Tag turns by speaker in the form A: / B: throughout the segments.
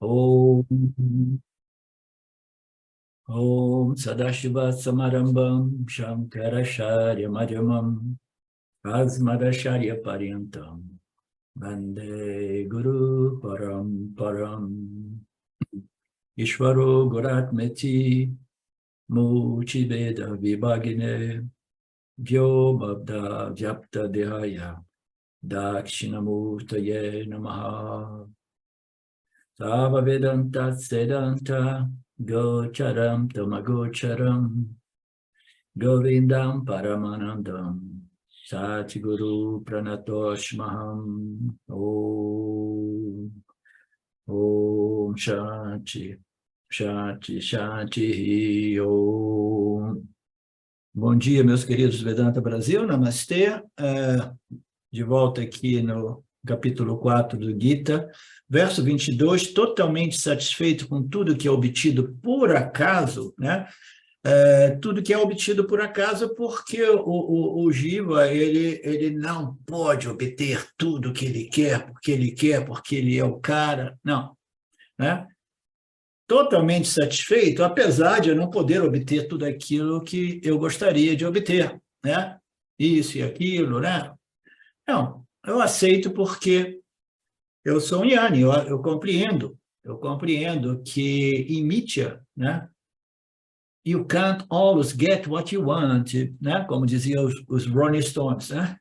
A: Om, Om Sadashiva Samarambam Shankaracharya Madhyamam Asmadacharya Paryantam Vande Guru Param Ishvaro Guratmeti Muchiveda Vibhagine Vyomabda Vyapta Dehaya Dakshinamurtaye Namaha Sava Vedanta Sedanta Gocharam Tamagocharam Govindam Paramanandam Satguru Pranatoshmaham Om Shanti Shanti Shanti Om. Bom dia, meus queridos Vedanta Brasil, Namastê. De volta aqui no capítulo 4 do Gita, verso 22, totalmente satisfeito com tudo que é obtido por acaso, né? Tudo que é obtido por acaso, porque o Jiva, ele não pode obter tudo que ele quer, porque ele é o cara, não, né? Totalmente satisfeito, apesar de eu não poder obter tudo aquilo que eu gostaria de obter, né? Isso e aquilo, né? Não, eu aceito porque eu sou um Jnani, eu compreendo que em Mitya, né? You can't always get what you want, né? Como diziam os Rolling Stones, né?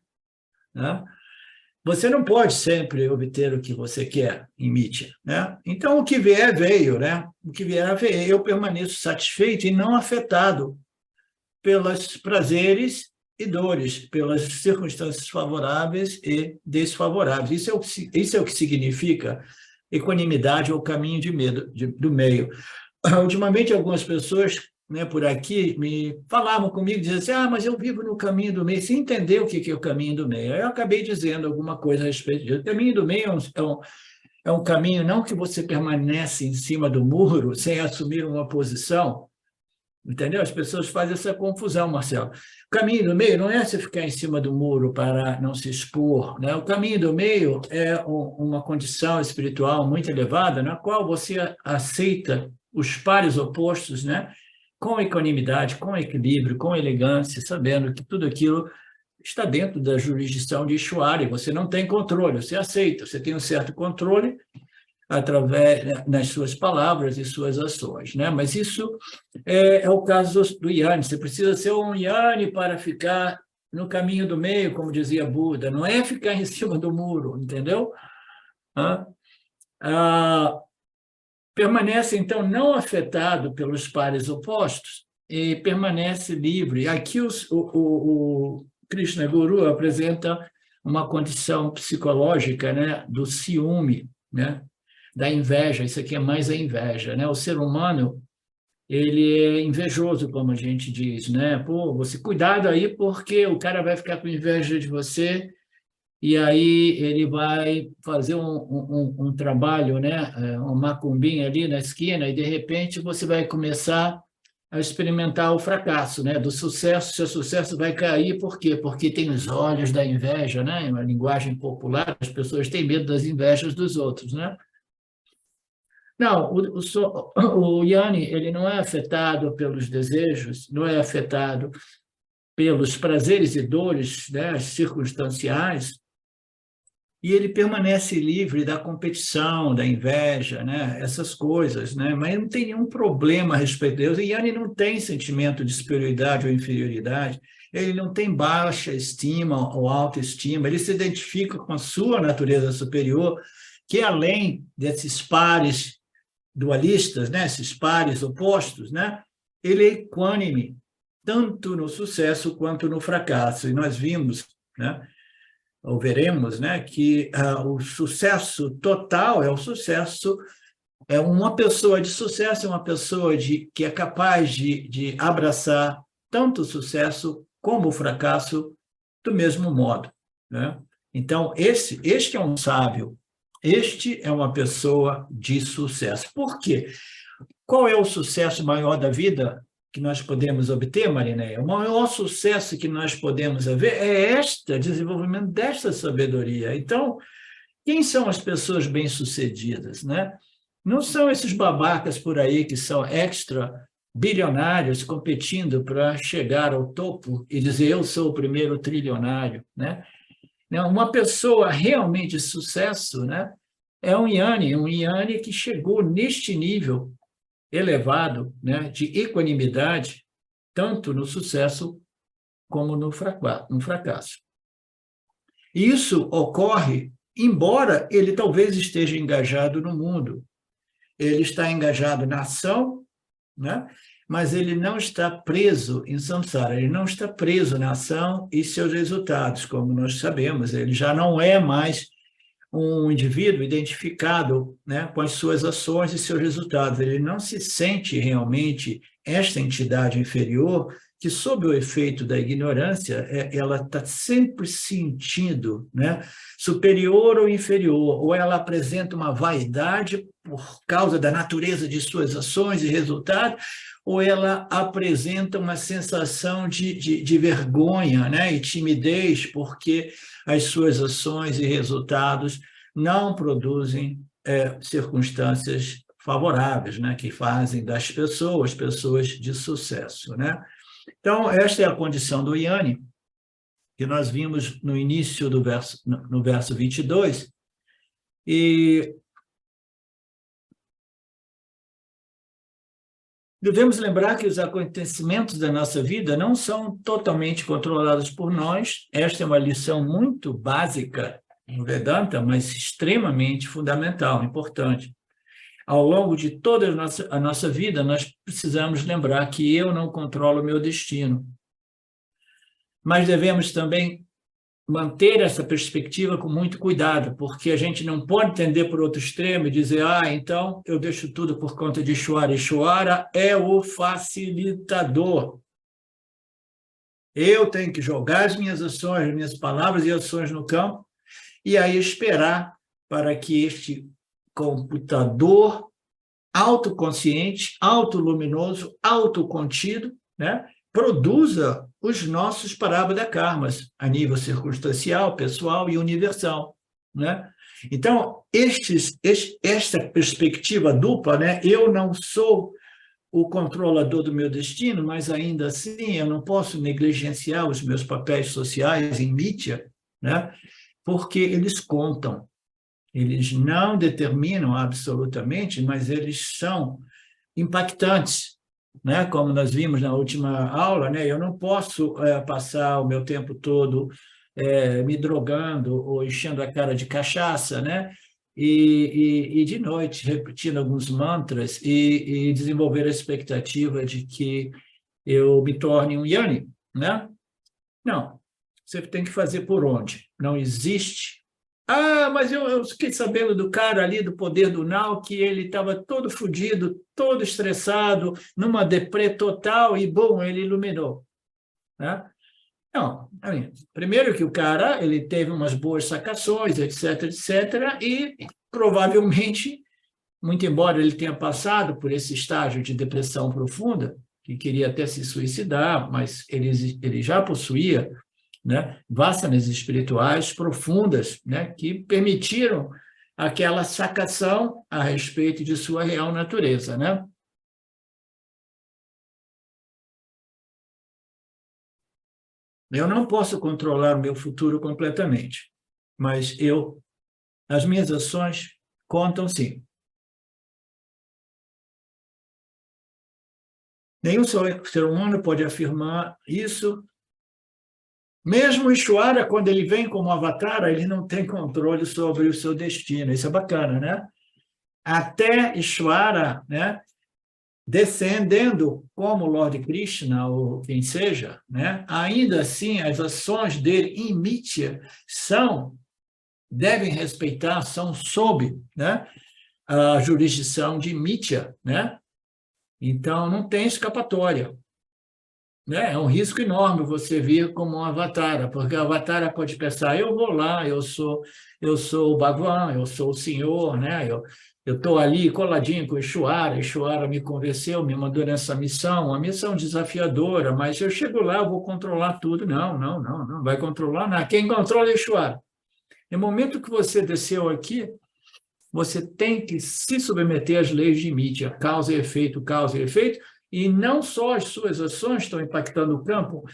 A: Você não pode sempre obter o que você quer em Mitya, né? Então, o que vier, veio, né? O que vier, veio. Eu permaneço satisfeito e não afetado pelos prazeres e dores, pelas circunstâncias favoráveis e desfavoráveis. Isso é o que significa equanimidade ou caminho do meio. Ultimamente, algumas pessoas, né, por aqui me falavam comigo, diziam assim, mas eu vivo no caminho do meio, sem entender o que é o caminho do meio. Eu acabei dizendo alguma coisa a respeito disso. O caminho do meio é um caminho não que você permanece em cima do muro sem assumir uma posição, entendeu? As pessoas fazem essa confusão, Marcelo. O caminho do meio não é você ficar em cima do muro para não se expor, né? O caminho do meio é uma condição espiritual muito elevada, na qual você aceita os pares opostos, né? Com equanimidade, com equilíbrio, com elegância, sabendo que tudo aquilo está dentro da jurisdição de Ishwara, e você não tem controle, você aceita, você tem um certo controle através nas suas palavras e suas ações, né? Mas isso é o caso do Jnani. Você precisa ser um Jnani para ficar no caminho do meio, como dizia Buda. Não é ficar em cima do muro, entendeu? Permanece, então, não afetado pelos pares opostos e permanece livre. Aqui o Krishna Guru apresenta uma condição psicológica, né, do ciúme, né, da inveja. Isso aqui é mais a inveja, né? O ser humano, ele é invejoso, como a gente diz, né? Pô, você cuidado aí, porque o cara vai ficar com inveja de você e aí ele vai fazer um trabalho, né? Um macumbinho ali na esquina, e de repente você vai começar a experimentar o fracasso, né? Do sucesso, seu sucesso vai cair, por quê? Porque tem os olhos da inveja, né? Uma linguagem popular, as pessoas têm medo das invejas dos outros, né? Não, o Jnani, ele não é afetado pelos desejos, não é afetado pelos prazeres e dores, né, circunstanciais, e ele permanece livre da competição, da inveja, né, essas coisas, né, mas não tem nenhum problema a respeito de Deus. O Jnani não tem sentimento de superioridade ou inferioridade, ele não tem baixa estima ou autoestima, ele se identifica com a sua natureza superior, que é além desses pares dualistas, né, esses pares opostos, né, ele é equânime, tanto no sucesso quanto no fracasso. E nós vimos, né, ou veremos, né, que o sucesso total é o sucesso, uma pessoa de sucesso é uma pessoa que é capaz de abraçar tanto o sucesso como o fracasso do mesmo modo, né? Então, este é um sábio, este é uma pessoa de sucesso. Por quê? Qual é o sucesso maior da vida que nós podemos obter, Marinéia? O maior sucesso que nós podemos haver é desenvolvimento desta sabedoria. Então, quem são as pessoas bem-sucedidas, né? Não são esses babacas por aí que são extra bilionários competindo para chegar ao topo e dizer eu sou o primeiro trilionário, né? Não, uma pessoa realmente de sucesso, né, é um Yanni que chegou neste nível elevado, né, de equanimidade, tanto no sucesso como no fracasso. Isso ocorre, embora ele talvez esteja engajado no mundo. Ele está engajado na ação, né? Mas ele não está preso em samsara, ele não está preso na ação e seus resultados, como nós sabemos. Ele já não é mais um indivíduo identificado, né, com as suas ações e seus resultados. Ele não se sente realmente esta entidade inferior que, sob o efeito da ignorância, ela está sempre sentindo, né, superior ou inferior, ou ela apresenta uma vaidade por causa da natureza de suas ações e resultados, ou ela apresenta uma sensação de vergonha, né, e timidez, porque as suas ações e resultados não produzem circunstâncias favoráveis, né, que fazem das pessoas de sucesso, né? Então, esta é a condição do Yanni, que nós vimos no início do verso, no verso 22, e devemos lembrar que os acontecimentos da nossa vida não são totalmente controlados por nós. Esta é uma lição muito básica no Vedanta, mas extremamente fundamental, importante. Ao longo de toda a nossa vida, nós precisamos lembrar que eu não controlo o meu destino. Mas devemos também manter essa perspectiva com muito cuidado, porque a gente não pode tender por outro extremo e dizer, então eu deixo tudo por conta de Ishvara. Ishvara é o facilitador. Eu tenho que jogar as minhas ações, as minhas palavras e ações no campo, e aí esperar para que este computador autoconsciente, autoluminoso, autocontido, né, produza os nossos parabada karmas a nível circunstancial, pessoal e universal, né? Então, esta perspectiva dupla, né, eu não sou o controlador do meu destino, mas ainda assim eu não posso negligenciar os meus papéis sociais em mídia, né, porque eles contam. Eles não determinam absolutamente, mas eles são impactantes, né? Como nós vimos na última aula, né? Eu não posso passar o meu tempo todo me drogando ou enchendo a cara de cachaça, né? E de noite repetindo alguns mantras e desenvolver a expectativa de que eu me torne um Yanni, né? Não, você tem que fazer por onde? Não existe. Mas eu fiquei sabendo do cara ali, do poder do Now, que ele estava todo fodido, todo estressado, numa deprê total, e, bom, ele iluminou, né? Não, primeiro que o cara ele teve umas boas sacações, etc., etc., e provavelmente, muito embora ele tenha passado por esse estágio de depressão profunda, que queria até se suicidar, mas ele já possuía, né, vasanas espirituais profundas, né, que permitiram aquela sacação a respeito de sua real natureza, né? Eu não posso controlar o meu futuro completamente, mas as minhas ações contam sim. Nenhum ser humano pode afirmar isso. Mesmo o Ishvara, quando ele vem como avatar, ele não tem controle sobre o seu destino. Isso é bacana, né? Até Ishvara, né, descendendo como Lord Krishna ou quem seja, né, ainda assim as ações dele em Mithya devem respeitar, são sob, né, a jurisdição de Mithya, né? Então não tem escapatória. Né? É um risco enorme você vir como um avatar, porque a avatar pode pensar, eu vou lá, eu sou o Bhagavan, eu sou o Senhor, né? Eu estou ali coladinho com o Ishvara me convenceu, me mandou nessa missão, uma missão desafiadora, mas eu chego lá, eu vou controlar tudo. Não vai controlar nada. Quem controla é Ishvara. No momento que você desceu aqui, você tem que se submeter às leis de mídia, causa e efeito, e não só as suas ações estão impactando o campo,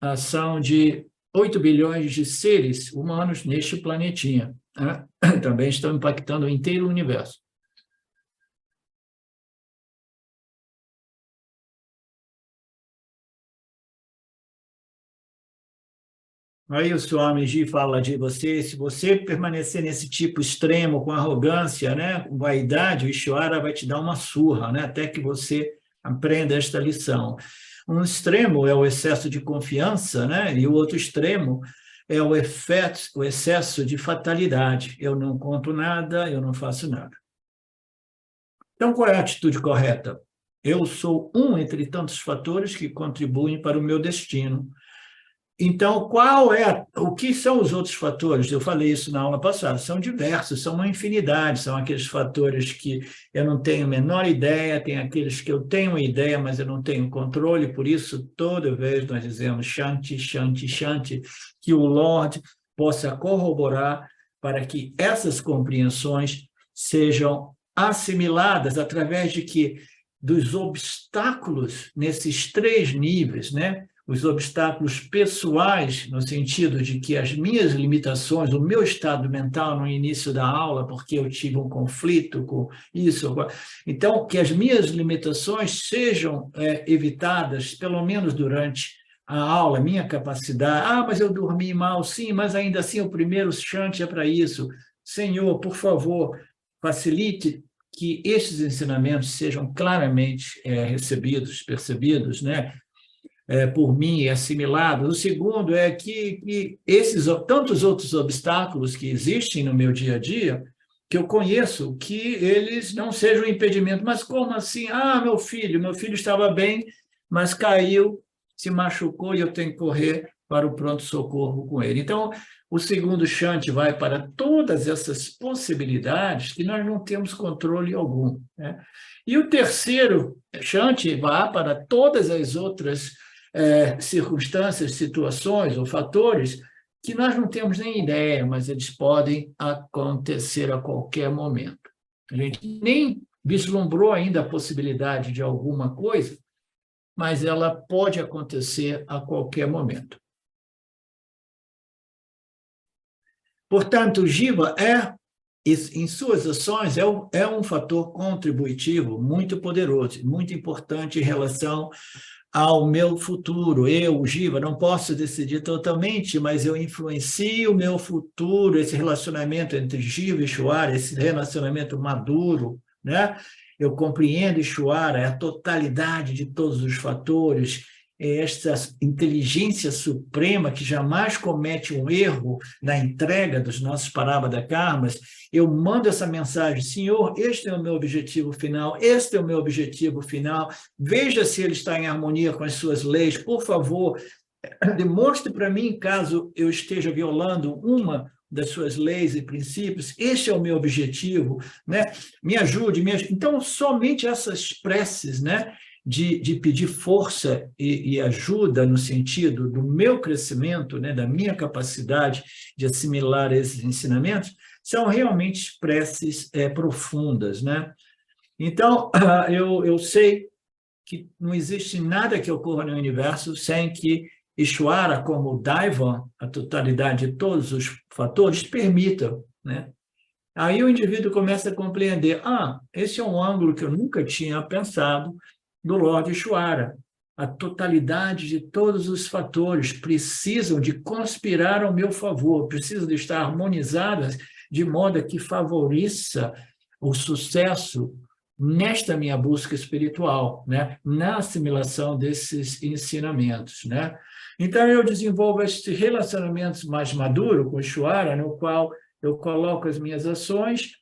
A: a ação de 8 bilhões de seres humanos neste planetinha, né? Também estão impactando o inteiro universo. Aí o Swamiji fala de você, se você permanecer nesse tipo extremo, com arrogância, né, com vaidade, o Ishvara vai te dar uma surra, né, até que você aprenda esta lição. Um extremo é o excesso de confiança, né, e o outro extremo é o excesso de fatalidade. Eu não conto nada, eu não faço nada. Então, qual é a atitude correta? Eu sou um entre tantos fatores que contribuem para o meu destino. Então, o que são os outros fatores? Eu falei isso na aula passada, são diversos, são uma infinidade, são aqueles fatores que eu não tenho a menor ideia, tem aqueles que eu tenho ideia, mas eu não tenho controle, por isso, toda vez nós dizemos Shanti, Shanti, Shanti, que o Lorde possa corroborar para que essas compreensões sejam assimiladas através de que dos obstáculos nesses 3 níveis, né? Os obstáculos pessoais, no sentido de que as minhas limitações, o meu estado mental no início da aula, porque eu tive um conflito com isso. Então, que as minhas limitações sejam evitadas, pelo menos durante a aula, minha capacidade. Ah, mas eu dormi mal, sim, mas ainda assim o primeiro chante é para isso. Senhor, por favor, facilite que estes ensinamentos sejam claramente recebidos, percebidos, né? Por mim e assimilado. O segundo é que esses tantos outros obstáculos que existem no meu dia a dia, que eu conheço, que eles não sejam impedimento. Mas como assim? Ah, meu filho estava bem, mas caiu, se machucou e eu tenho que correr para o pronto-socorro com ele. Então, o segundo shanti vai para todas essas possibilidades que nós não temos controle algum, né? E o terceiro shanti vai para todas as outras circunstâncias, situações ou fatores que nós não temos nem ideia, mas eles podem acontecer a qualquer momento. A gente nem vislumbrou ainda a possibilidade de alguma coisa, mas ela pode acontecer a qualquer momento. Portanto, o Jiva em suas ações, é um fator contributivo muito poderoso, muito importante em relação ao meu futuro. Eu, o Jiva, não posso decidir totalmente, mas eu influencio o meu futuro, esse relacionamento entre Jiva e Ishvara, esse relacionamento maduro, né? Eu compreendo Ishvara, é a totalidade de todos os fatores, é esta inteligência suprema que jamais comete um erro na entrega dos nossos Parabhada Karmas. Eu mando essa mensagem: Senhor, este é o meu objetivo final, este é o meu objetivo final, veja se ele está em harmonia com as suas leis, por favor, demonstre para mim, caso eu esteja violando uma das suas leis e princípios, este é o meu objetivo, né? Me ajude, me ajude. Então, somente essas preces, né, de pedir força e ajuda no sentido do meu crescimento, né, da minha capacidade de assimilar esses ensinamentos, são realmente preces profundas, né? Então, eu sei que não existe nada que ocorra no universo sem que Ishvara, como Daiva, a totalidade de todos os fatores, permita, né? Aí o indivíduo começa a compreender: esse é um ângulo que eu nunca tinha pensado do Lorde Ishvara. A totalidade de todos os fatores precisam de conspirar ao meu favor, precisam de estar harmonizadas de modo que favoreça o sucesso nesta minha busca espiritual, né? Na assimilação desses ensinamentos, né? Então, eu desenvolvo esses relacionamentos mais maduros com o Ishvara, no qual eu coloco as minhas ações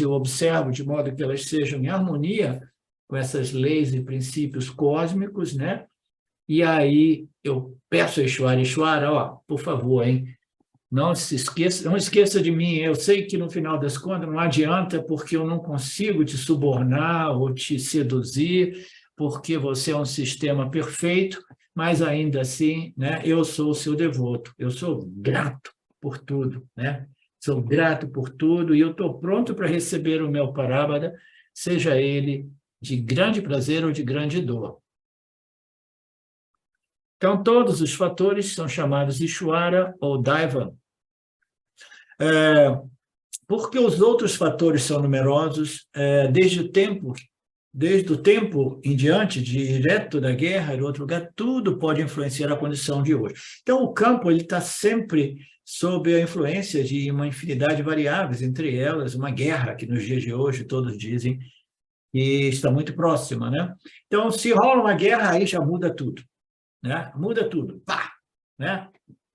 A: eu observo de modo que elas sejam em harmonia com essas leis e princípios cósmicos, né? E aí eu peço a Ishvara, por favor, hein? Não esqueça de mim. Eu sei que no final das contas não adianta, porque eu não consigo te subornar ou te seduzir, porque você é um sistema perfeito, mas ainda assim, né, eu sou o seu devoto, eu sou grato por tudo, né? sou grato por tudo e eu estou pronto para receber o meu Parabada, seja ele de grande prazer ou de grande dor. Então, todos os fatores são chamados Ishwara ou Daiva. Porque os outros fatores são numerosos, desde o tempo em diante, direto da guerra, de outro lugar, tudo pode influenciar a condição de hoje. Então, o campo está sempre sob a influência de uma infinidade de variáveis, entre elas uma guerra, que nos dias de hoje todos dizem que está muito próxima, né? Então, se rola uma guerra, aí já muda tudo, né? Muda tudo, pá, né?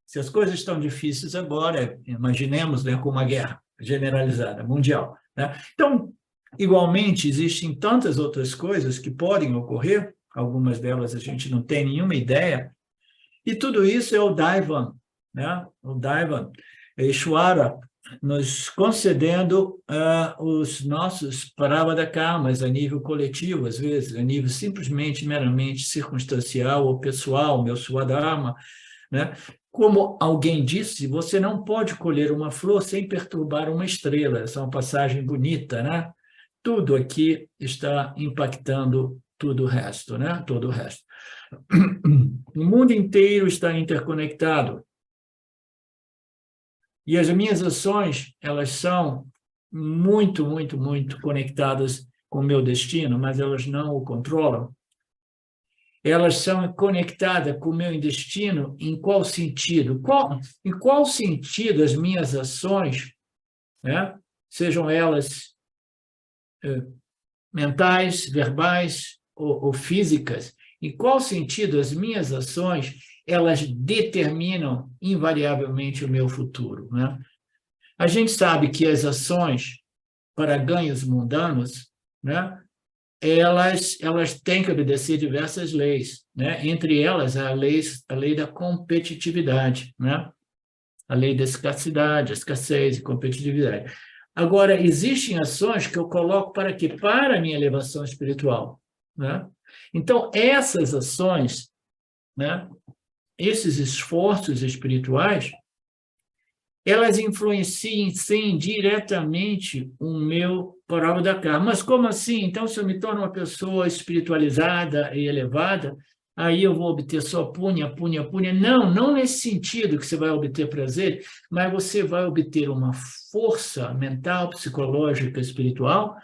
A: Se as coisas estão difíceis agora, imaginemos, né, com uma guerra generalizada, mundial, né? Então, igualmente, existem tantas outras coisas que podem ocorrer, algumas delas a gente não tem nenhuma ideia, e tudo isso é o Daivan, né? O Daivan, Ishwara, nos concedendo os nossos Parabada Karmas a nível coletivo, às vezes, a nível simplesmente, meramente circunstancial ou pessoal, meu Swadharma, né? Como alguém disse, você não pode colher uma flor sem perturbar uma estrela. Essa é uma passagem bonita, né? Tudo aqui está impactando tudo o resto, né? Todo o resto. O mundo inteiro está interconectado. E as minhas ações, elas são muito, muito, muito conectadas com o meu destino, mas elas não o controlam. Elas são conectadas com o meu destino em qual sentido? Em qual sentido as minhas ações, né, sejam elas mentais, verbais ou físicas, em qual sentido as minhas ações elas determinam invariavelmente o meu futuro, né? A gente sabe que as ações para ganhos mundanos, né, elas têm que obedecer diversas leis, né? Entre elas a lei da competitividade, né? A lei da escassidade, escassez e competitividade. Agora, existem ações que eu coloco para quê? Para a minha elevação espiritual, né? Então, essas ações, né, esses esforços espirituais, elas influenciam, sim, diretamente o meu Parabada Karma. Mas como assim? Então, se eu me torno uma pessoa espiritualizada e elevada, aí eu vou obter só punha, punha, punha. Não, não nesse sentido que você vai obter prazer, mas você vai obter uma força mental, psicológica, espiritual,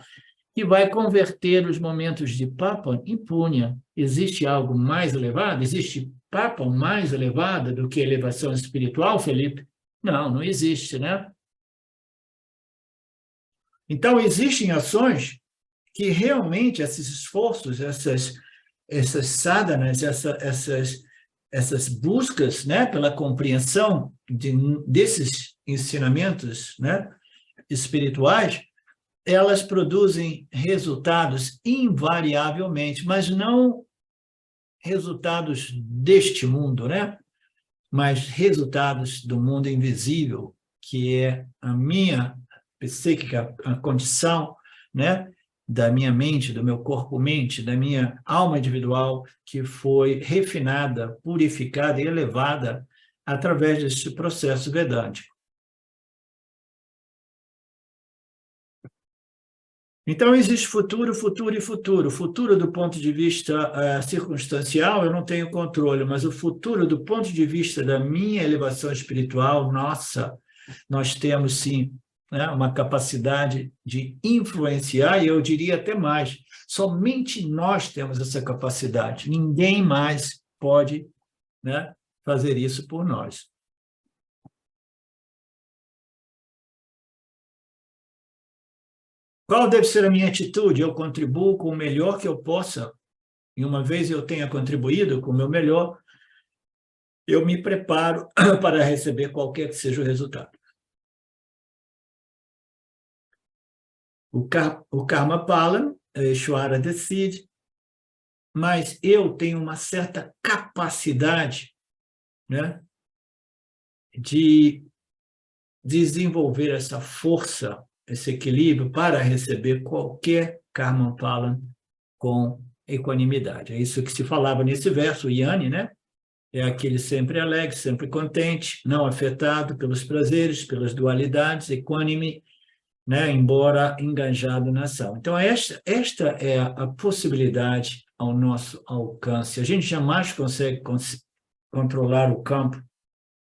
A: que vai converter os momentos de papa em punha. Existe algo mais elevado? Existe papa mais elevada do que elevação espiritual, Felipe? Não, não existe, né? Então, existem ações que realmente esses esforços, essas sadhanas, essas buscas, né, pela compreensão desses ensinamentos, né, espirituais, elas produzem resultados invariavelmente, mas não resultados deste mundo, né? Mas resultados do mundo invisível, que é a minha psíquica, a condição, né, da minha mente, do meu corpo-mente, da minha alma individual, que foi refinada, purificada e elevada através desse processo vedântico. Então, existe futuro, futuro e futuro. Futuro do ponto de vista circunstancial, eu não tenho controle, mas o futuro do ponto de vista da minha elevação espiritual, nossa, nós temos, sim, né, uma capacidade de influenciar, e eu diria até mais, somente nós temos essa capacidade. Ninguém mais pode, né, fazer isso por nós. Qual deve ser a minha atitude? Eu contribuo com o melhor que eu possa, e uma vez eu tenha contribuído com o meu melhor, eu me preparo para receber qualquer que seja o resultado. O Karma Pala, Ishwara decide, mas eu tenho uma certa capacidade, né, de desenvolver essa força, esse equilíbrio para receber qualquer Karma Pala com equanimidade. É isso que se falava nesse verso, o Yani, né? é aquele sempre alegre, sempre contente, não afetado pelos prazeres, pelas dualidades, equânime, né? Embora engajado na ação. Então, esta é a possibilidade ao nosso alcance. A gente jamais consegue controlar o campo.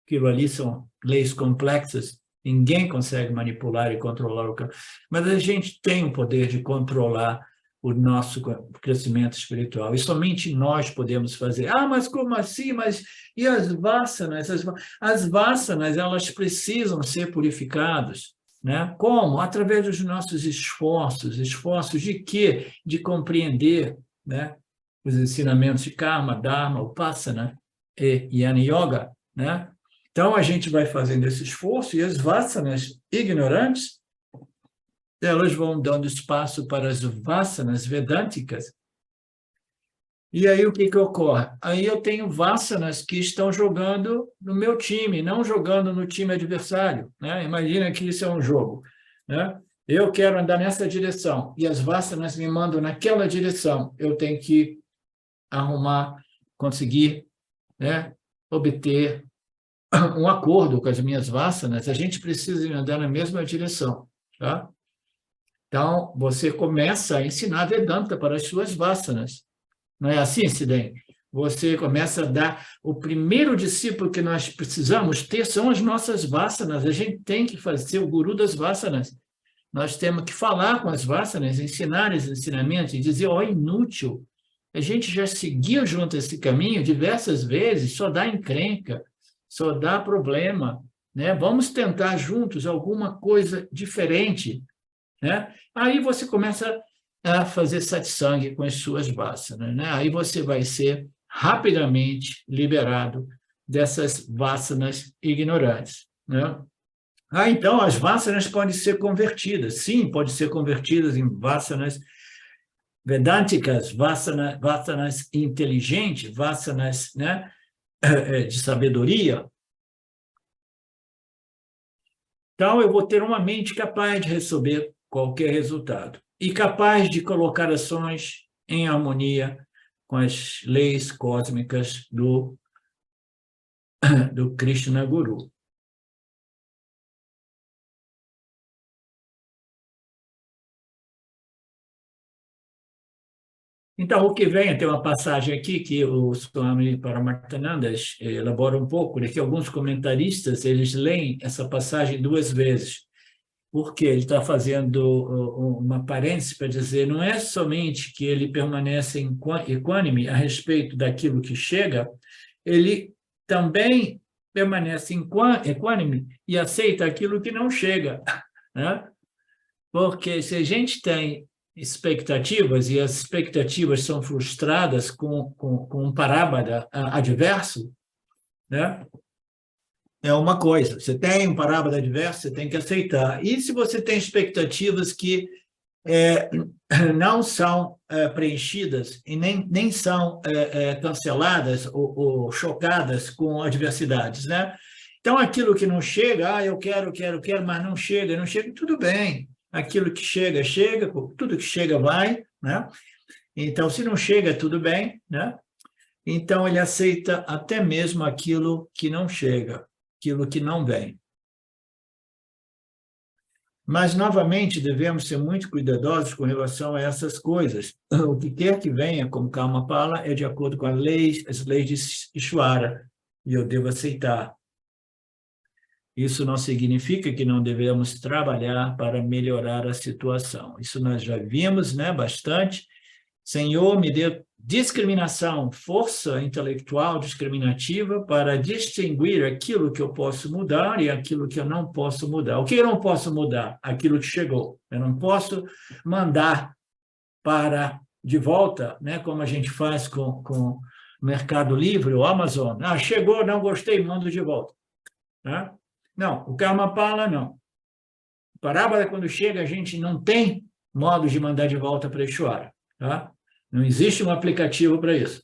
A: Aquilo ali são leis complexas, ninguém consegue manipular e controlar o campo, mas a gente tem o poder de controlar o nosso crescimento espiritual, e somente nós podemos fazer. Ah, mas como assim? Mas e as vasanas? As vasanas, elas precisam ser purificadas, né? Como? Através dos nossos esforços. Esforços de quê? De compreender, né, os ensinamentos de Karma, Dharma, Upasana e Jnana Yoga, né? Então, a gente vai fazendo esse esforço e as vasanas ignorantes, elas vão dando espaço para as vasanas vedânticas. E aí, o que ocorre? Aí eu tenho vasanas que estão jogando no meu time, não jogando no time adversário, né? Imagina que isso é um jogo, né? Eu quero andar nessa direção e as vasanas me mandam naquela direção. Eu tenho que arrumar, conseguir, né, obter um acordo com as minhas vasanas. A gente precisa andar na mesma direção, tá? Então, você começa a ensinar Vedanta para as suas vasanas. Não é assim, Sidem? Você começa a dar... O primeiro discípulo que nós precisamos ter são as nossas vasanas. A gente tem que fazer o guru das vasanas. Nós temos que falar com as vasanas, ensinar os ensinamentos e dizer, ó, inútil. A gente já seguiu junto esse caminho diversas vezes, só dá encrenca, só dá problema, né? Vamos tentar juntos alguma coisa diferente, né? Aí você começa a fazer satsang com as suas vasanas, né? Aí você vai ser rapidamente liberado dessas vasanas ignorantes, né? Então, as vasanas podem ser convertidas. Sim, podem ser convertidas em vasanas vedânticas, vasanas inteligentes, vasanas, né, de sabedoria. Então, eu vou ter uma mente capaz de receber qualquer resultado e capaz de colocar ações em harmonia com as leis cósmicas do Krishna Guru. Então, o que vem, tem uma passagem aqui que o Swami Paramarthananda elabora um pouco, né, que alguns comentaristas eles leem essa passagem duas vezes, porque ele está fazendo uma parêntese para dizer não é somente que ele permanece equânime a respeito daquilo que chega, ele também permanece equânime e aceita aquilo que não chega, né? Porque se a gente tem expectativas e as expectativas são frustradas com um parábola adverso, né? É uma coisa. Você tem um parábola adverso, você tem que aceitar. E se você tem expectativas que não são preenchidas e nem são canceladas ou chocadas com adversidades, né? Então, aquilo que não chega, eu quero, mas não chega, tudo bem. Aquilo que chega, chega, tudo que chega vai, né? Então, se não chega, tudo bem, né? Então, ele aceita até mesmo aquilo que não chega, aquilo que não vem. Mas, novamente, devemos ser muito cuidadosos com relação a essas coisas. O que quer que venha, como Karma fala, é de acordo com as leis de Ishvara, e eu devo aceitar. Isso não significa que não devemos trabalhar para melhorar a situação. Isso nós já vimos, né, bastante. Senhor, me dê discriminação, força intelectual discriminativa para distinguir aquilo que eu posso mudar e aquilo que eu não posso mudar. O que eu não posso mudar? Aquilo que chegou. Eu não posso mandar de volta, né, como a gente faz com o Mercado Livre, o Amazon. Chegou, não gostei, mando de volta. Né? Não, o Karmapala não. Parábola, quando chega, a gente não tem modo de mandar de volta para Ishvara. Tá? Não existe um aplicativo para isso.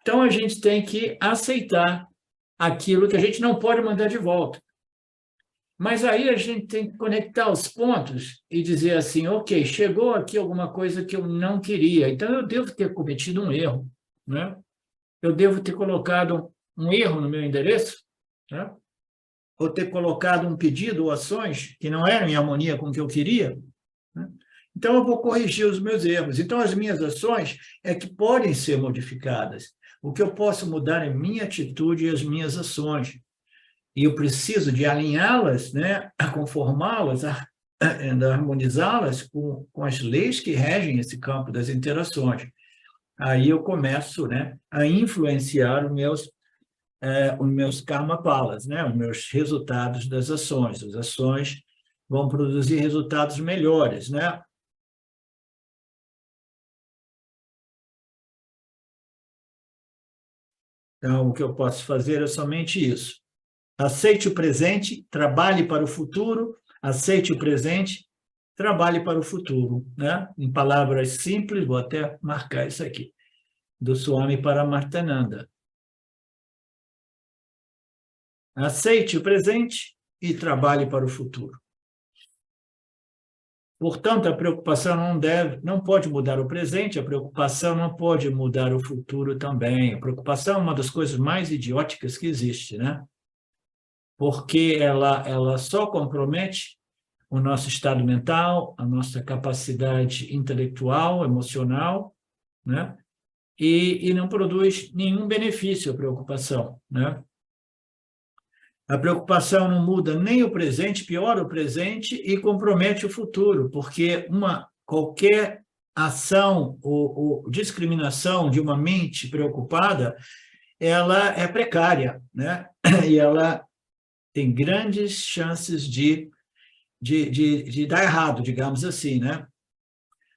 A: Então, a gente tem que aceitar aquilo que a gente não pode mandar de volta. Mas aí a gente tem que conectar os pontos e dizer assim, ok, chegou aqui alguma coisa que eu não queria, então eu devo ter cometido um erro, né? Eu devo ter colocado um erro no meu endereço, né? Ou ter colocado um pedido ou ações que não eram em harmonia com o que eu queria, né? Então, eu vou corrigir os meus erros. Então, as minhas ações é que podem ser modificadas. O que eu posso mudar é minha atitude e as minhas ações. E eu preciso de alinhá-las, né, conformá-las, harmonizá-las com as leis que regem esse campo das interações. Aí eu começo, né, a influenciar os meus karma palas, né, os meus resultados das ações. As ações vão produzir resultados melhores, né? Então, o que eu posso fazer é somente isso. Aceite o presente, trabalhe para o futuro, aceite o presente, trabalhe para o futuro, né? Em palavras simples, vou até marcar isso aqui, do Swami Paramarthananda. Aceite o presente e trabalhe para o futuro. Portanto, a preocupação não pode mudar o presente, a preocupação não pode mudar o futuro também. A preocupação é uma das coisas mais idióticas que existe, né? Porque ela só compromete o nosso estado mental, a nossa capacidade intelectual, emocional, né? E não produz nenhum benefício a preocupação, né? A preocupação não muda nem o presente, piora o presente e compromete o futuro, porque qualquer ação ou discriminação de uma mente preocupada, ela é precária, né? E ela tem grandes chances de dar errado, digamos assim, né?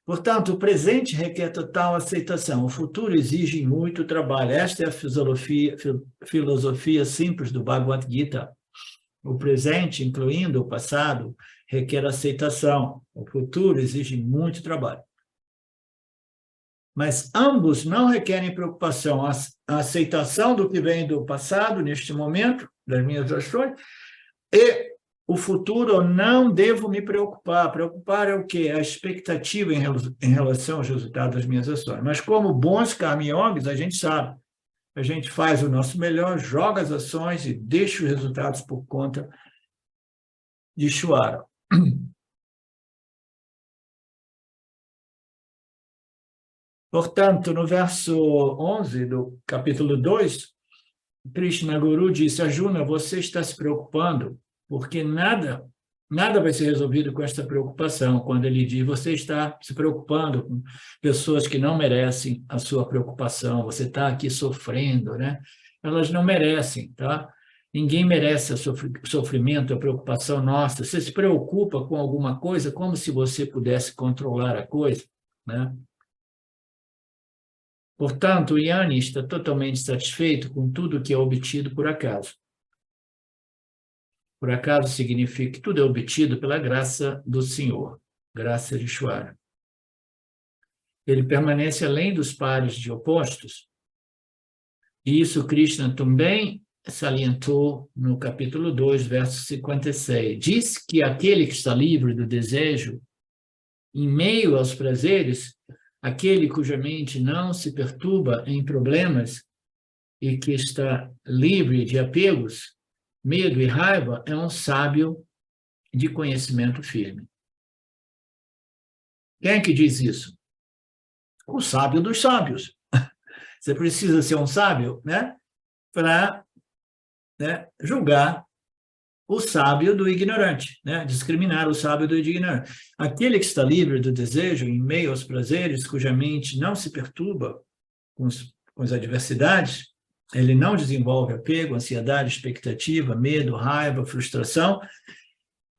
A: Portanto, o presente requer total aceitação, o futuro exige muito trabalho. Esta é a filosofia simples do Bhagavad Gita. O presente, incluindo o passado, requer aceitação. O futuro exige muito trabalho. Mas ambos não requerem preocupação. A aceitação do que vem do passado, neste momento, das minhas ações, e o futuro, eu não devo me preocupar. Preocupar é o quê? A expectativa em relação aos resultados das minhas ações. Mas como bons karma yogis, a gente sabe. A gente faz o nosso melhor, joga as ações e deixa os resultados por conta de Ishvara. Portanto, no verso 11 do capítulo 2, Krishna Guru disse: Arjuna, você está se preocupando porque nada vai ser resolvido com esta preocupação. Quando ele diz: você está se preocupando com pessoas que não merecem a sua preocupação, você está aqui sofrendo, né? Elas não merecem, tá? Ninguém merece o sofrimento, a preocupação nossa. Você se preocupa com alguma coisa como se você pudesse controlar a coisa, né? Portanto, o Yanni está totalmente satisfeito com tudo que é obtido por acaso. Por acaso significa que tudo é obtido pela graça do Senhor, graça de Ishvara. Ele permanece além dos pares de opostos, e isso Krishna também salientou no capítulo 2, verso 56. Diz que aquele que está livre do desejo, em meio aos prazeres, aquele cuja mente não se perturba em problemas e que está livre de apegos, medo e raiva, é um sábio de conhecimento firme. Quem é que diz isso? O sábio dos sábios. Você precisa ser um sábio, né, para, né, julgar o sábio do ignorante, né, discriminar o sábio do ignorante. Aquele que está livre do desejo, em meio aos prazeres, cuja mente não se perturba com as adversidades, ele não desenvolve apego, ansiedade, expectativa, medo, raiva, frustração.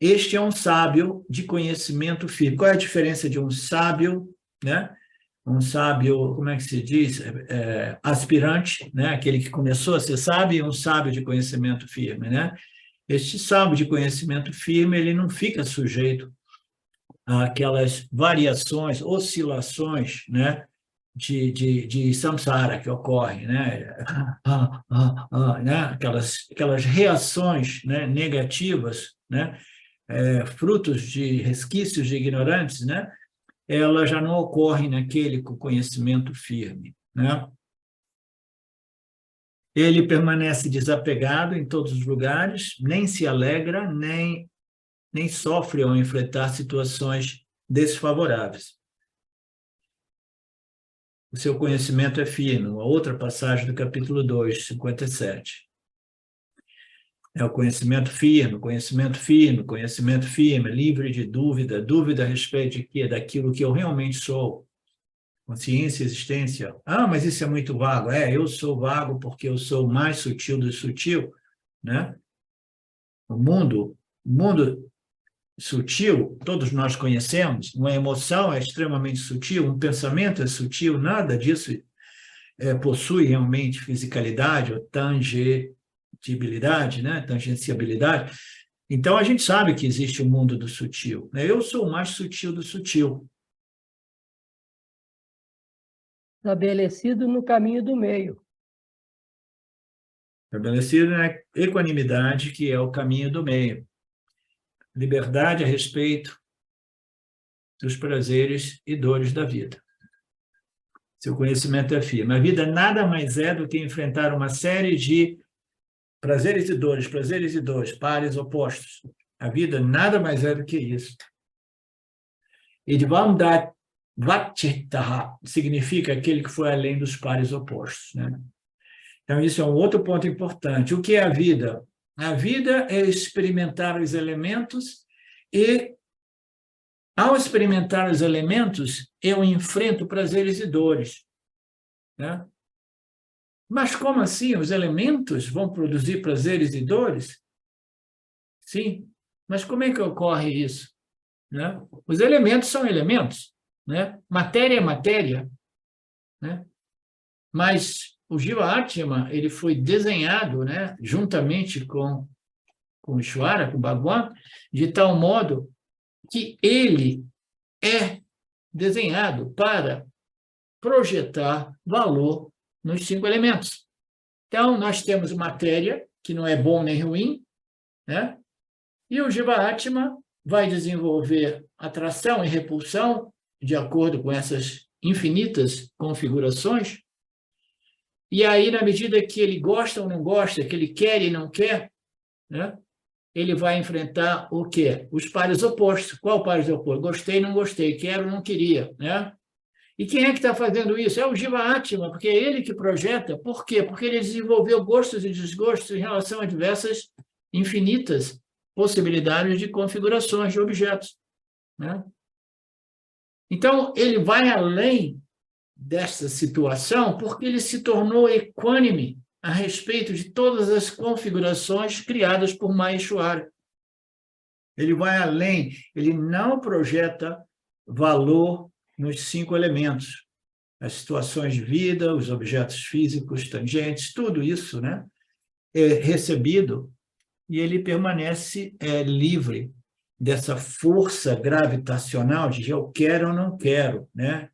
A: Este é um sábio de conhecimento firme. Qual é a diferença de um sábio, né? Um sábio, como é que se diz? Aspirante, né? Aquele que começou a ser sábio, e um sábio de conhecimento firme, né? Este sábio de conhecimento firme, ele não fica sujeito àquelas variações, oscilações, né, de samsara que ocorrem, né? Né? Aquelas reações, né, negativas, né? Frutos de resquícios de ignorantes, né? Elas já não ocorrem naquele com conhecimento firme, né? Ele permanece desapegado em todos os lugares, nem se alegra, nem sofre ao enfrentar situações desfavoráveis. O seu conhecimento é fino. A outra passagem do capítulo 2, 57. É o conhecimento firme, livre de dúvida, dúvida a respeito de quê? Daquilo que eu realmente sou. Consciência e existência. Ah, mas isso é muito vago. Eu sou vago porque eu sou o mais sutil do sutil, né? O mundo sutil, todos nós conhecemos, uma emoção é extremamente sutil, um pensamento é sutil, nada disso possui realmente fisicalidade ou tangibilidade, né? Tangenciabilidade. Então, a gente sabe que existe o mundo do sutil, né? Eu sou o mais sutil do sutil.
B: Estabelecido no caminho do meio.
A: Estabelecido na equanimidade, que é o caminho do meio. Liberdade a respeito dos prazeres e dores da vida. Seu conhecimento é firme. A vida nada mais é do que enfrentar uma série de prazeres e dores, pares opostos. A vida nada mais é do que isso. Idvamdat Vatchitaha significa aquele que foi além dos pares opostos, né? Então, isso é um outro ponto importante. O que é a vida? A vida é experimentar os elementos e, ao experimentar os elementos, eu enfrento prazeres e dores, né? Mas como assim? Os elementos vão produzir prazeres e dores? Sim, mas como é que ocorre isso, né? Os elementos são elementos, né? Matéria é matéria, né? Mas o Jiva Atma, ele foi desenhado, né, juntamente com o Ishvara, com o Bhagavan, de tal modo que ele é desenhado para projetar valor nos 5 elementos. Então, nós temos matéria, que não é bom nem ruim, né? E o Jiva Atma vai desenvolver atração e repulsão de acordo com essas infinitas configurações. E aí, na medida que ele gosta ou não gosta, que ele quer e não quer, né, ele vai enfrentar o quê? Os pares opostos. Qual pares opostos? Gostei, não gostei, quero, não queria, né? E quem é que está fazendo isso? É o Jiva Atma, porque é ele que projeta. Por quê? Porque ele desenvolveu gostos e desgostos em relação a diversas, infinitas possibilidades de configurações de objetos, né? Então, ele vai além dessa situação porque ele se tornou equânime a respeito de todas as configurações criadas por Maheshwara. Ele vai além, ele não projeta valor nos 5 elementos. As situações de vida, os objetos físicos, tangentes, tudo isso, né, é recebido e ele permanece livre dessa força gravitacional de eu quero ou não quero, né?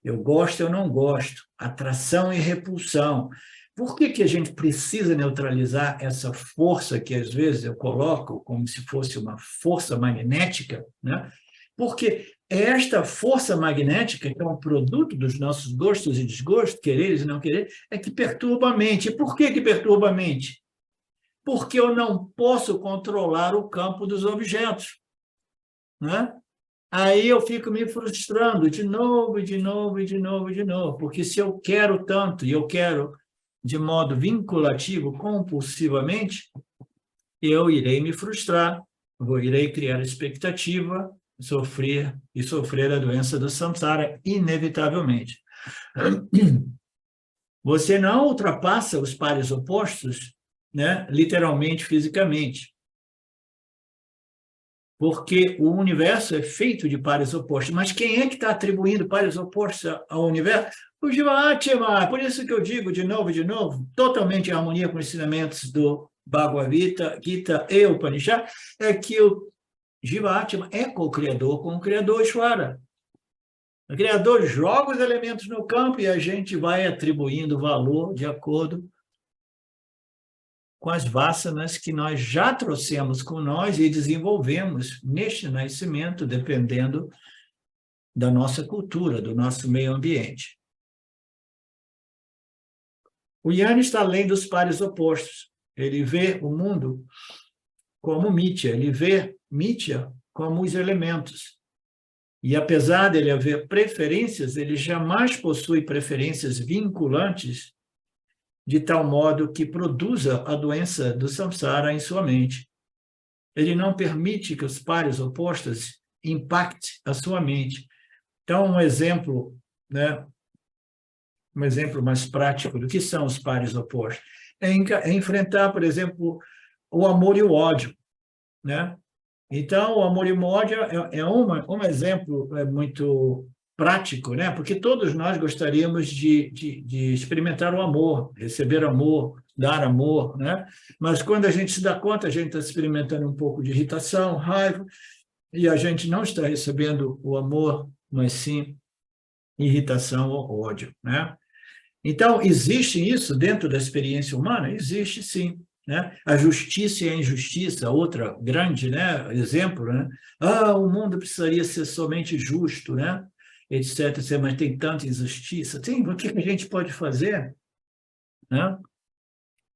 A: Eu gosto ou não gosto, atração e repulsão. Por que a gente precisa neutralizar essa força que, às vezes, eu coloco como se fosse uma força magnética, né? Porque esta força magnética, que é um produto dos nossos gostos e desgostos, quereres e não querer, é que perturba a mente. E por que perturba a mente? Porque eu não posso controlar o campo dos objetos, né? Aí eu fico me frustrando de novo, porque se eu quero tanto e eu quero de modo vinculativo, compulsivamente, eu irei me frustrar, irei criar expectativa, sofrer a doença do samsara, inevitavelmente. Você não ultrapassa os pares opostos, né, literalmente, fisicamente. Porque o universo é feito de pares opostos. Mas quem é que está atribuindo pares opostos ao universo? O Jiva Atma. Por isso que eu digo de novo, totalmente em harmonia com os ensinamentos do Bhagavad Gita e o Upanishad, é que o Jiva Atma é co-criador com o Criador Ishvara. O Criador joga os elementos no campo e a gente vai atribuindo valor de acordo com as vasanas que nós já trouxemos com nós e desenvolvemos neste nascimento, dependendo da nossa cultura, do nosso meio ambiente. O Yanni está além dos pares opostos. Ele vê o mundo como Mithya, ele vê Mithya como os elementos. E, apesar dele haver preferências, ele jamais possui preferências vinculantes de tal modo que produza a doença do samsara em sua mente. Ele não permite que os pares opostos impactem a sua mente. Então, um exemplo, né, um exemplo mais prático do que são os pares opostos é enfrentar, por exemplo, o amor e o ódio, né? Então, o amor e o ódio é um exemplo muito prático, né? Porque todos nós gostaríamos de experimentar o amor, receber amor, dar amor, né? Mas quando a gente se dá conta, a gente está experimentando um pouco de irritação, raiva, e a gente não está recebendo o amor, mas sim irritação ou ódio, né? Então, existe isso dentro da experiência humana? Existe, sim. Né? A justiça e a injustiça, outra grande, né, exemplo, né? O mundo precisaria ser somente justo, né? Etc, etc, mas tem tanta injustiça. O que a gente pode fazer? Né? O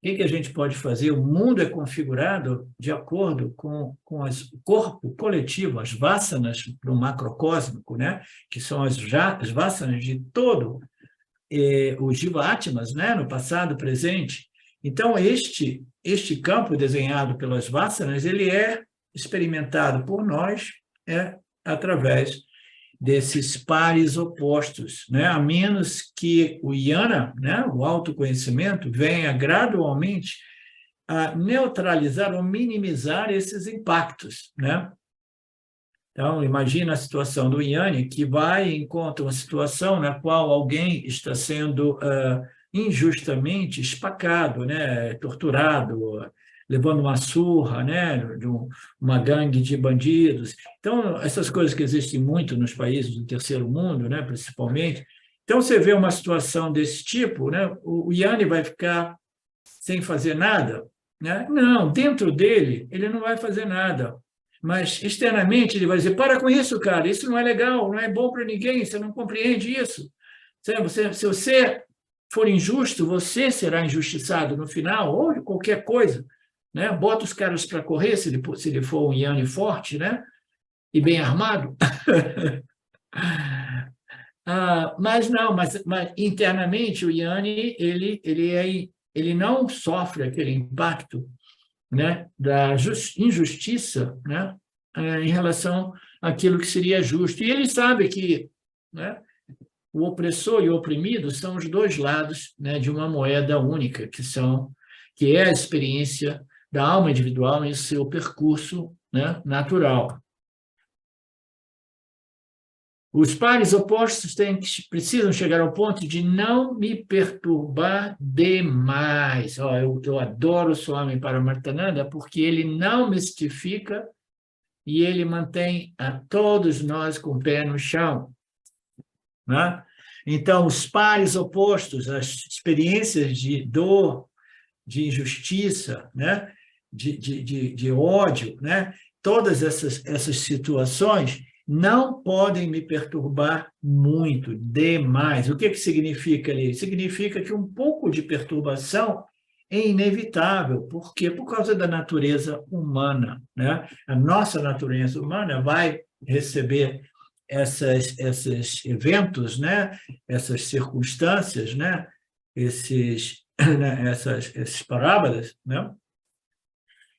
A: que a gente pode fazer? O mundo é configurado de acordo com o corpo coletivo, as vasanas do macrocósmico, né? Que são as vasanas de todo os Jiva-Atmas, né? No passado, presente. Então, este campo desenhado pelas vasanas, ele é experimentado por nós através desses pares opostos, né? A menos que o Jnana, né? O autoconhecimento, venha gradualmente a neutralizar ou minimizar esses impactos, né? Então, imagina a situação do Yanni, que vai e encontra uma situação na qual alguém está sendo injustamente espacado, né, torturado, levando uma surra, né, de uma gangue de bandidos. Então, essas coisas que existem muito nos países do terceiro mundo, né, principalmente. Então, você vê uma situação desse tipo, né, o Yanni vai ficar sem fazer nada? Né? Não, dentro dele, ele não vai fazer nada. Mas, externamente, ele vai dizer, para com isso, cara, isso não é legal, não é bom para ninguém, você não compreende isso. Se você for injusto, você será injustiçado no final, ou de qualquer coisa. Né? Bota os caras para correr, se ele for um Yanni forte, né? E bem armado. Mas não, mas internamente o Yanni, ele não sofre aquele impacto, né, da injustiça, né, em relação àquilo que seria justo. E ele sabe que, né, o opressor e o oprimido são os dois lados, né, de uma moeda única, que é a experiência da alma individual em seu percurso, né, natural. Os pares opostos precisam chegar ao ponto de não me perturbar demais. Eu adoro o Swami Paramarthananda porque ele não mistifica e ele mantém a todos nós com o pé no chão. Né? Então, os pares opostos, as experiências de dor, de injustiça, né? de ódio, né? Todas essas situações não podem me perturbar muito, demais. O que significa ali? Significa que um pouco de perturbação é inevitável. Por quê? Por causa da natureza humana, né? A nossa natureza humana vai receber esses eventos, né? Essas circunstâncias, né? Essas parábolas, né?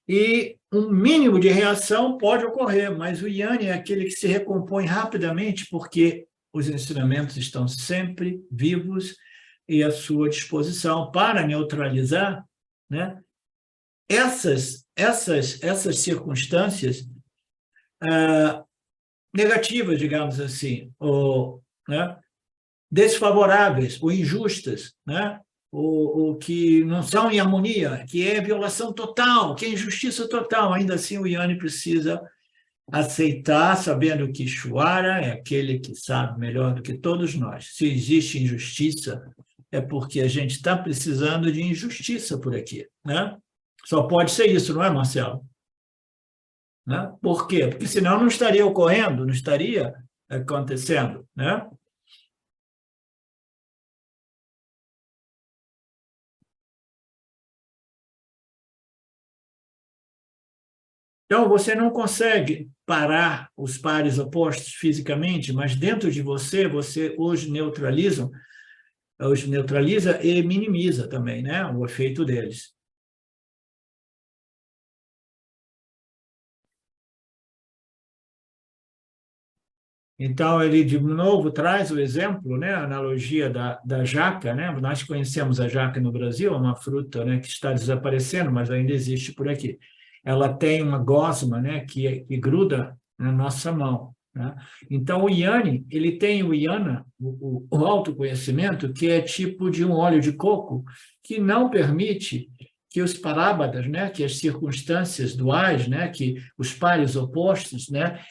A: E um mínimo de reação pode ocorrer, mas o Yanni é aquele que se recompõe rapidamente, porque os ensinamentos estão sempre vivos e à sua disposição para neutralizar, né, essas circunstâncias negativas, digamos assim, ou, né, desfavoráveis ou injustas, né? O que não são em harmonia, que é violação total, que é injustiça total. Ainda assim, o Yanni precisa aceitar, sabendo que Ishvara é aquele que sabe melhor do que todos nós. Se existe injustiça, é porque a gente está precisando de injustiça por aqui. Né? Só pode ser isso, não é, Marcelo? Né? Por quê? Porque senão não estaria ocorrendo, não estaria acontecendo. Né? Então, você não consegue parar os pares opostos fisicamente, mas dentro de você, você hoje neutraliza e minimiza também, né, o efeito deles. Então, ele, de novo, traz o exemplo, né, a analogia da jaca, né? Nós conhecemos a jaca no Brasil, é uma fruta, né, que está desaparecendo, mas ainda existe por aqui. Ela tem uma gosma, né, que gruda na nossa mão, né? Então, o Yanni, ele tem o Yana, o autoconhecimento, que é tipo de um óleo de coco, que não permite que os parábadas, né, que as circunstâncias duais, né, que os pares opostos, né,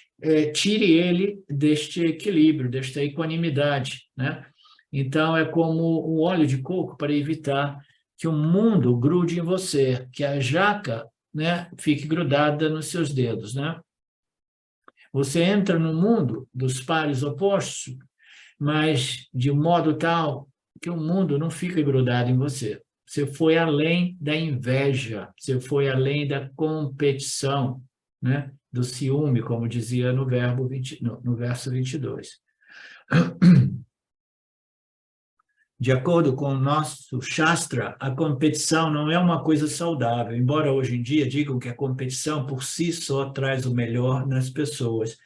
A: tire ele deste equilíbrio, desta equanimidade, né? Então, é como um óleo de coco para evitar que o mundo grude em você, que a jaca, né, fique grudada nos seus dedos, né? Você entra no mundo dos pares opostos, mas de um modo tal que o mundo não fica grudado em você. Você foi além da inveja, você foi além da competição, né? Do ciúme, como dizia no verso 22. De acordo com o nosso Shastra, a competição não é uma coisa saudável, embora hoje em dia digam que a competição por si só traz o melhor nas pessoas.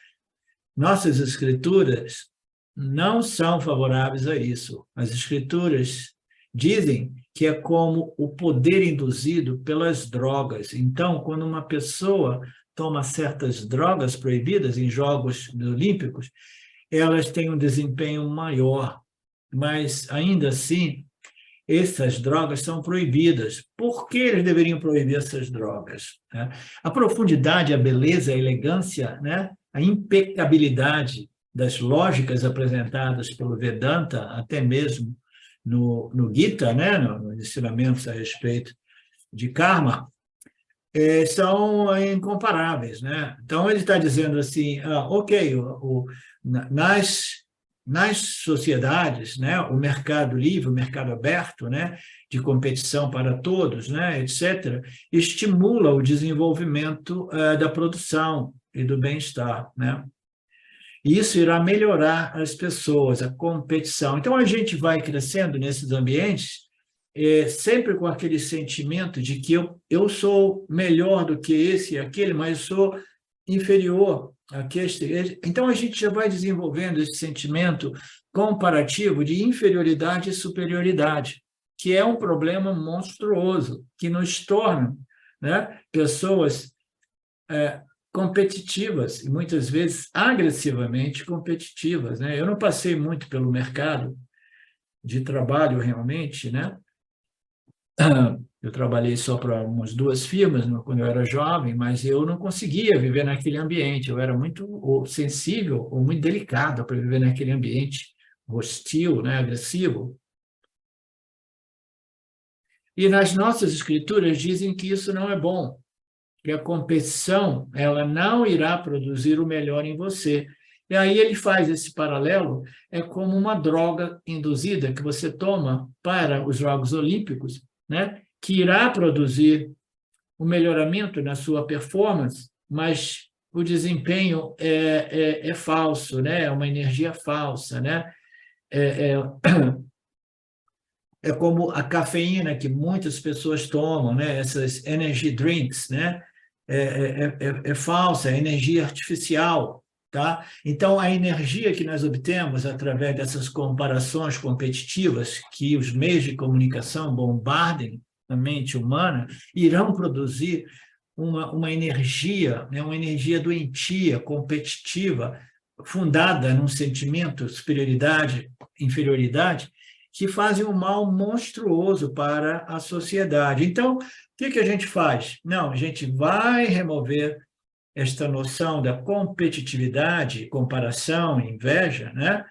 A: Nossas escrituras não são favoráveis a isso. As escrituras dizem que é como o poder induzido pelas drogas. Então, quando uma pessoa toma certas drogas proibidas em Jogos Olímpicos, elas têm um desempenho maior, mas ainda assim, essas drogas são proibidas. Por que eles deveriam proibir essas drogas? A profundidade, a beleza, a elegância, né? A impecabilidade das lógicas apresentadas pelo Vedanta, até mesmo no Gita, né? Nos ensinamentos a respeito de karma, são incomparáveis, né? Então, ele está dizendo assim, ok, nas sociedades, né, o mercado livre, o mercado aberto, né, de competição para todos, né, etc., estimula o desenvolvimento da produção e do bem-estar, né? E isso irá melhorar as pessoas, a competição. Então, a gente vai crescendo nesses ambientes sempre com aquele sentimento de que eu sou melhor do que esse e aquele, mas sou inferior àquele. Então, a gente já vai desenvolvendo esse sentimento comparativo de inferioridade e superioridade, que é um problema monstruoso, que nos torna, né, pessoas competitivas, e muitas vezes agressivamente competitivas, né? Eu não passei muito pelo mercado de trabalho realmente, né? Eu trabalhei só para umas 2 firmas quando eu era jovem, mas eu não conseguia viver naquele ambiente. Eu era muito sensível ou muito delicado para viver naquele ambiente hostil, né, agressivo. E nas nossas escrituras dizem que isso não é bom, que a competição ela não irá produzir o melhor em você. E aí ele faz esse paralelo, é como uma droga induzida que você toma para os Jogos Olímpicos, né? Que irá produzir o melhoramento na sua performance, mas o desempenho é falso, né? É uma energia falsa, né? É como a cafeína que muitas pessoas tomam, né? Essas energy drinks, né? É falsa, é energia artificial, tá? Então, a energia que nós obtemos através dessas comparações competitivas que os meios de comunicação bombardem a mente humana, irão produzir uma energia, né? Uma energia doentia, competitiva, fundada num sentimento de superioridade, inferioridade, que fazem um mal monstruoso para a sociedade. Então, o que a gente faz? Não, a gente vai remover esta noção da competitividade, comparação, inveja, né?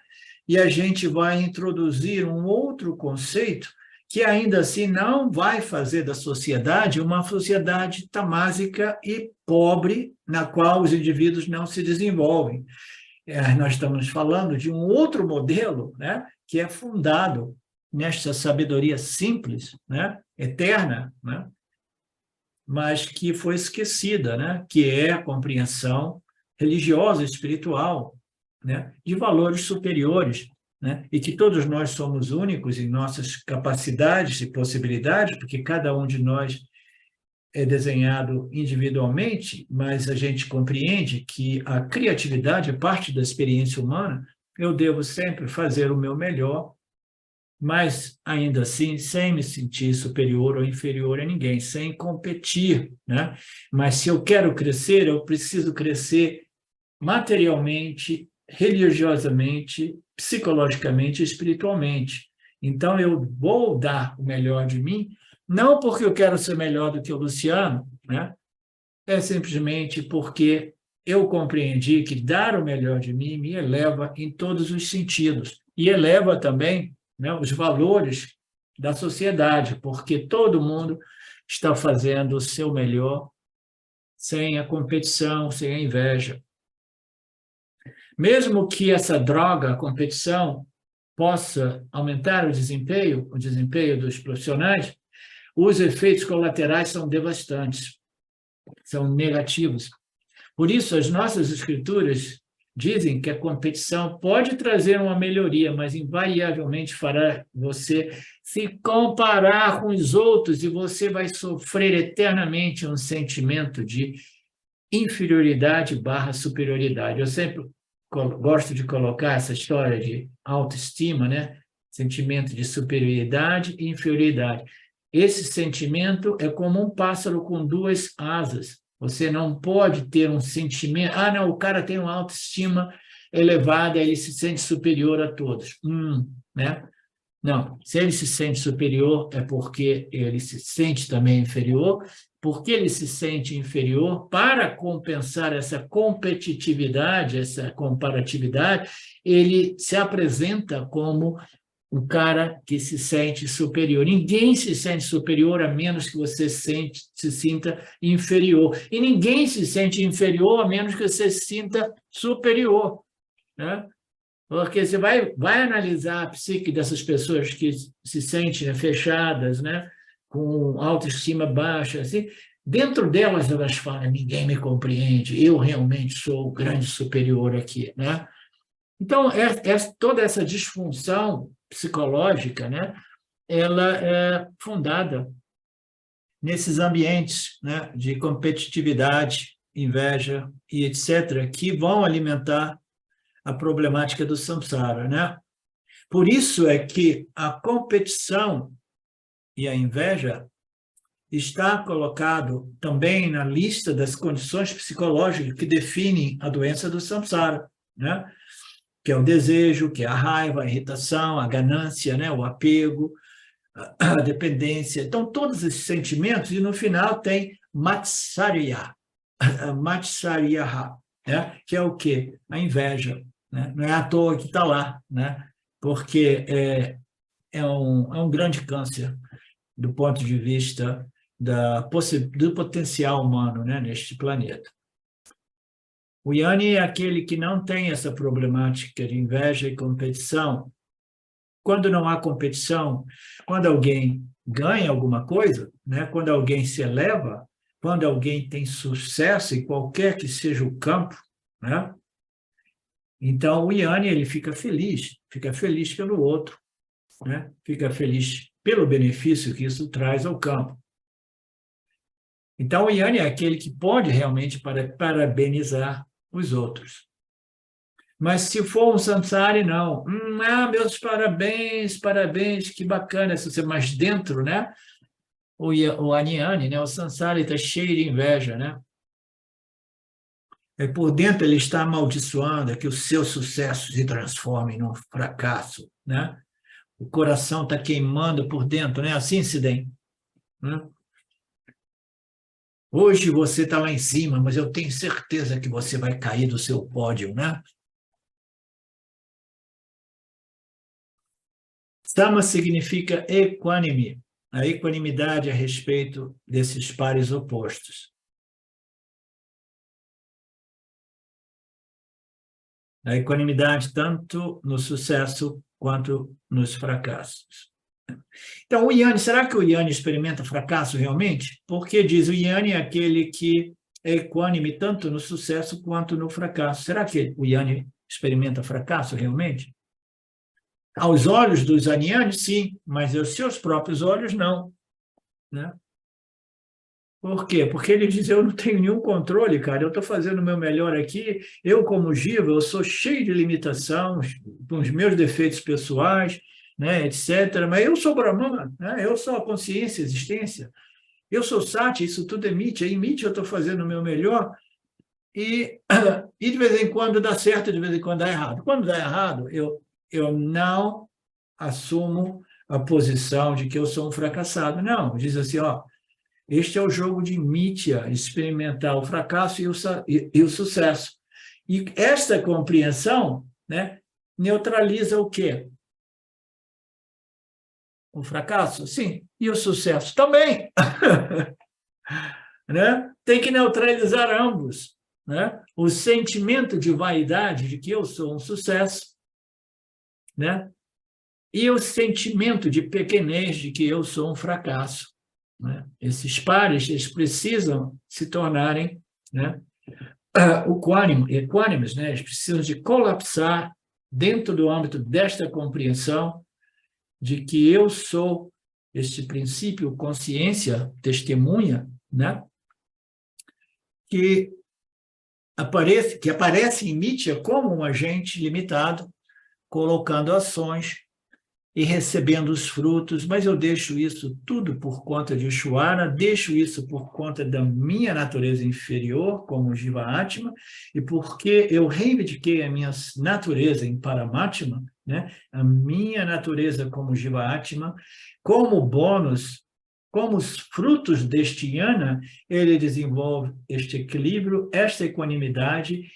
A: E a gente vai introduzir um outro conceito que ainda assim não vai fazer da sociedade uma sociedade tamásica e pobre, na qual os indivíduos não se desenvolvem. Nós estamos falando de um outro modelo, né, que é fundado nesta sabedoria simples, né, eterna, né, mas que foi esquecida, né? Que é a compreensão religiosa, espiritual, né? De valores superiores, né? E que todos nós somos únicos em nossas capacidades e possibilidades, porque cada um de nós é desenhado individualmente, mas a gente compreende que a criatividade é parte da experiência humana. Eu devo sempre fazer o meu melhor, mas ainda assim sem me sentir superior ou inferior a ninguém, sem competir, né? Mas se eu quero crescer, eu preciso crescer materialmente, religiosamente, psicologicamente e espiritualmente. Então eu vou dar o melhor de mim, não porque eu quero ser melhor do que o Luciano, né? É simplesmente porque eu compreendi que dar o melhor de mim me eleva em todos os sentidos e eleva também, né, os valores da sociedade, porque todo mundo está fazendo o seu melhor sem a competição, sem a inveja. Mesmo que essa droga, a competição, possa aumentar o desempenho dos profissionais, os efeitos colaterais são devastantes, são negativos. Por isso, as nossas escrituras dizem que a competição pode trazer uma melhoria, mas invariavelmente fará você se comparar com os outros e você vai sofrer eternamente um sentimento de inferioridade/superioridade. Eu sempre gosto de colocar essa história de autoestima, né? Sentimento de superioridade e inferioridade. Esse sentimento é como um pássaro com duas asas. Você não pode ter um sentimento, não, o cara tem uma autoestima elevada, ele se sente superior a todos. Né? Não, se ele se sente superior é porque ele se sente também inferior, porque ele se sente inferior, para compensar essa competitividade, essa comparatividade, ele se apresenta como um cara que se sente superior. Ninguém se sente superior a menos que você se sinta inferior. E ninguém se sente inferior a menos que você se sinta superior, né? Porque você vai analisar a psique dessas pessoas que se sentem fechadas, né? Com autoestima baixa, assim, dentro delas elas falam, ninguém me compreende, eu realmente sou o grande superior aqui, né? Então, toda essa disfunção psicológica, né? Ela é fundada nesses ambientes, né? De competitividade, inveja e etc., que vão alimentar a problemática do samsara, né? Por isso é que a competição e a inveja está colocado também na lista das condições psicológicas que definem a doença do samsara, né? Que é o desejo, que é a raiva, a irritação, a ganância, né? O apego, a dependência. Então, todos esses sentimentos, e no final tem matsarya, né? Que é o quê? A inveja. Né? Não é à toa que está lá, né? Porque é um grande câncer do ponto de vista do potencial humano, né, neste planeta. O Yanni é aquele que não tem essa problemática de inveja e competição. Quando não há competição, quando alguém ganha alguma coisa, né, quando alguém se eleva, quando alguém tem sucesso em qualquer que seja o campo, né, então o Yanni ele fica feliz pelo outro, né, fica feliz pelo benefício que isso traz ao campo. Então, o Yanni é aquele que pode realmente parabenizar os outros. Mas se for um samsari, não. Meus parabéns, que bacana. Mas dentro, né? O Aniani, né? O samsari está cheio de inveja, né? Por dentro ele está amaldiçoando que o seu sucesso se transforme num fracasso, né? O coração está queimando por dentro, né? Assim, Sidem, né? Hoje você está lá em cima, mas eu tenho certeza que você vai cair do seu pódio, né? Sama significa equânime, a equanimidade a respeito desses pares opostos. A equanimidade tanto no sucesso quanto nos fracassos. Então, o Yanni, será que o Yanni experimenta fracasso realmente? Porque diz o Yanni é aquele que é equânime tanto no sucesso quanto no fracasso. Será que o Yanni experimenta fracasso realmente? Aos olhos dos anianos, sim, mas aos seus próprios olhos, não. Né? Por quê? Porque ele diz, eu não tenho nenhum controle, cara, eu estou fazendo o meu melhor aqui, eu como Jiva, eu sou cheio de limitação, com os meus defeitos pessoais, né, etc., mas eu sou Brahman, né, eu sou a consciência, a existência, eu sou Sati, isso tudo é Mitya, em Mitya eu estou fazendo o meu melhor, e, e de vez em quando dá certo, de vez em quando dá errado. Quando dá errado, eu não assumo a posição de que eu sou um fracassado, não, diz assim, ó, este é o jogo de Mitya, experimentar o fracasso e o sucesso. E esta compreensão, né, neutraliza o quê? O fracasso? Sim. E o sucesso? Também. Né? Tem que neutralizar ambos. Né? O sentimento de vaidade de que eu sou um sucesso, né? E o sentimento de pequenez de que eu sou um fracasso. Né? Esses pares, eles precisam se tornarem, né, equânimes, né? Eles precisam de colapsar dentro do âmbito desta compreensão de que eu sou este princípio, consciência, testemunha, né? que aparece em Mitya como um agente limitado, colocando ações e recebendo os frutos, mas eu deixo isso tudo por conta de Ishvara, deixo isso por conta da minha natureza inferior, como Jiva Atma, e porque eu reivindiquei a minha natureza em Paramatma, né? A minha natureza como Jiva Atma, como bônus, como os frutos deste yana, ele desenvolve este equilíbrio, esta equanimidade,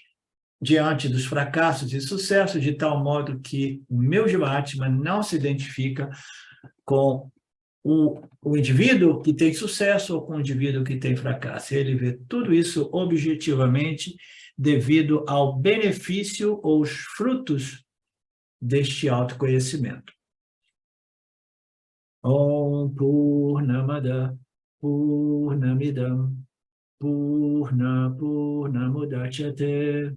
A: diante dos fracassos e sucessos, de tal modo que o meu Jivatma não se identifica com o indivíduo que tem sucesso ou com o indivíduo que tem fracasso. Ele vê tudo isso objetivamente devido ao benefício ou os frutos deste autoconhecimento. Om Purnamada Purnamidam Purnamudachyate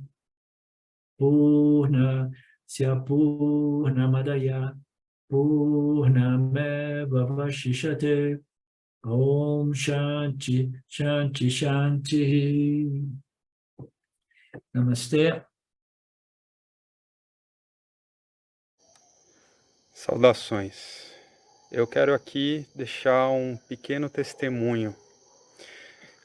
A: Purnasya Purnamadaya Purnameva Vashishate. Om Shanti, Shanti, Shanti. Namastê.
C: Saudações. Eu quero aqui deixar um pequeno testemunho.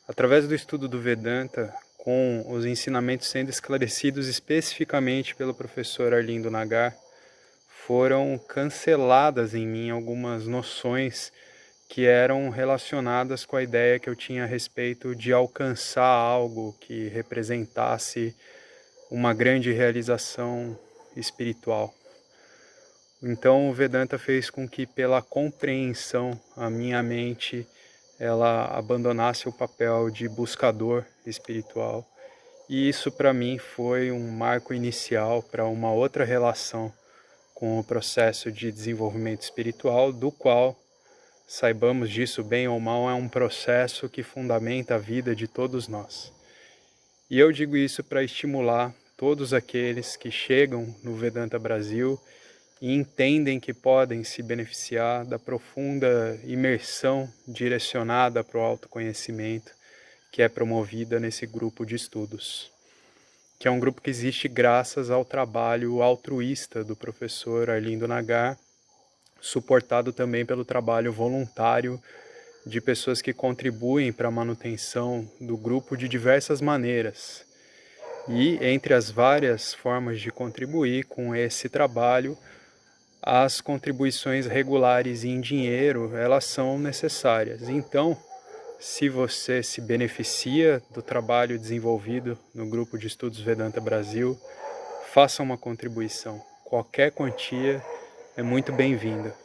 C: Através do estudo do Vedanta, com os ensinamentos sendo esclarecidos especificamente pelo professor Arlindo Nagar, foram canceladas em mim algumas noções que eram relacionadas com a ideia que eu tinha a respeito de alcançar algo que representasse uma grande realização espiritual. Então o Vedanta fez com que, pela compreensão, a minha mente ela abandonasse o papel de buscador espiritual. E isso para mim foi um marco inicial para uma outra relação com o processo de desenvolvimento espiritual, do qual, saibamos disso bem ou mal, é um processo que fundamenta a vida de todos nós. E eu digo isso para estimular todos aqueles que chegam no Vedanta Brasil e entendem que podem se beneficiar da profunda imersão direcionada para o autoconhecimento que é promovida nesse grupo de estudos, que é um grupo que existe graças ao trabalho altruísta do professor Arlindo Nagar, suportado também pelo trabalho voluntário de pessoas que contribuem para a manutenção do grupo de diversas maneiras. E entre as várias formas de contribuir com esse trabalho, as contribuições regulares em dinheiro, elas são necessárias. Então, se você se beneficia do trabalho desenvolvido no Grupo de Estudos Vedanta Brasil, faça uma contribuição. Qualquer quantia é muito bem-vinda.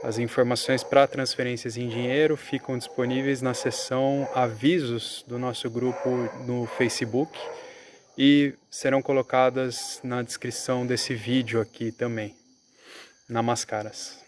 C: As informações para transferências em dinheiro ficam disponíveis na seção Avisos do nosso grupo no Facebook e serão colocadas na descrição desse vídeo aqui também. Namaskaras.